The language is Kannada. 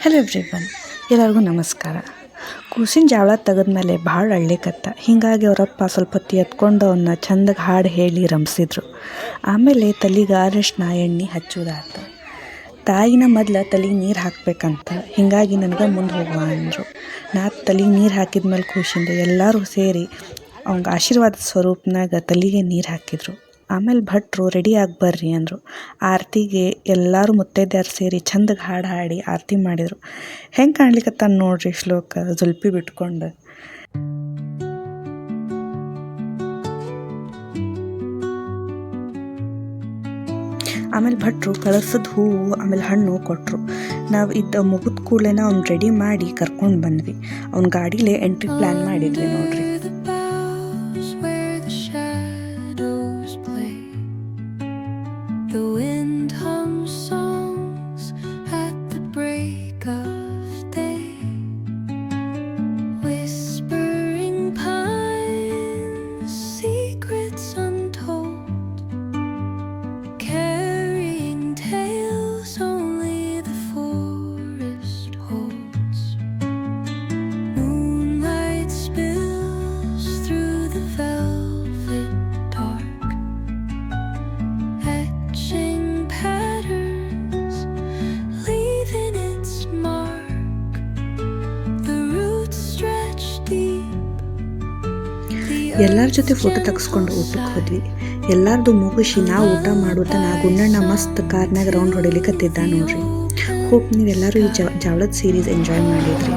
ಹಲೋ ಎವ್ರಿವನ್, ಎಲ್ಲರಿಗೂ ನಮಸ್ಕಾರ. ಕೂಸಿನ ಜಾವಳ ತೆಗೆದ್ಮೇಲೆ ಭಾಳ ಅಳ್ಳಿಕತ್ತ. ಹೀಗಾಗಿ ಅವರಪ್ಪ ಸ್ವಲ್ಪ ಹೊತ್ತು ಎತ್ಕೊಂಡು ಅವನ್ನ ಚಂದಗೆ ಹಾಡು ಹೇಳಿ ರಂಭಿಸಿದ್ರು. ಆಮೇಲೆ ತಲೆಗೆ ಅರಿಶಿನ ಎಣ್ಣೆ ಹಚ್ಚೋದಾಯ್ತು. ತಾಯಿನ ಮೊದಲು ತಲೆಗೆ ನೀರು ಹಾಕಬೇಕಂತ, ಹೀಗಾಗಿ ನನಗೆ ಮುಂದೆ ಹೋಗುವ ಅಂದರು. ನಾ ತಲೆಗೆ ನೀರು ಹಾಕಿದ್ಮೇಲೆ ಖುಷಿಯಿಂದ ಎಲ್ಲರೂ ಸೇರಿ ಅವಂಗೆ ಆಶೀರ್ವಾದ ಸ್ವರೂಪನಾಗ ತಲೆಗೆ ನೀರು ಹಾಕಿದರು. ಆಮೇಲೆ ಭಟ್ರು ರೆಡಿ ಆಗಿ ಬರ್ರಿ ಅಂದರು. ಆರತಿಗೆ ಎಲ್ಲರೂ ಮುತ್ತೈದೆಯರು ಸೇರಿ ಚಂದಗೆ ಹಾಡು ಹಾಡಿ ಆರತಿ ಮಾಡಿದರು. ಹೆಂಗೆ ಕಾಣ್ಲಿಕ್ಕತ್ತಾನ ನೋಡ್ರಿ ಶ್ಲೋಕ ಜುಲ್ಪಿ ಬಿಟ್ಕೊಂಡು. ಆಮೇಲೆ ಭಟ್ರು ಕಳಸದ ಹೂವು ಆಮೇಲೆ ಹಣ್ಣು ಕೊಟ್ಟರು. ನಾವು ಮುಗಿದ ಕೂಡಲೇ ಅವ್ನು ರೆಡಿ ಮಾಡಿ ಕರ್ಕೊಂಡು ಬಂದ್ವಿ. ಅವ್ನ ಗಾಡಿಲೇ ಎಂಟ್ರಿ ಪ್ಲ್ಯಾನ್ ಮಾಡಿದ್ವಿ ನೋಡ್ರಿ. ಎಲ್ಲರ ಜೊತೆ ಫೋಟೋ ತೆಗೆಸ್ಕೊಂಡು ಊಟಕ್ಕೆ ಹೋದ್ವಿ. ಎಲ್ಲರದು ಮುಗಿಸಿ ನಾವು ಊಟ ಮಾಡೋದನ್ನ ಗುಂಡಣ್ಣ ಮಸ್ತ್ ಕಾರ್ನಾಗ ರೌಂಡ್ ಹೊಡಿಲಿಕ್ಕತ್ತಿದ್ದ ನೋಡ್ರಿ. ಹೋಪ್ ನೀವೆಲ್ಲರೂ ಈ ಜಾವಳದ ಸೀರೀಸ್ ಎಂಜಾಯ್ ಮಾಡಿದ್ರಿ.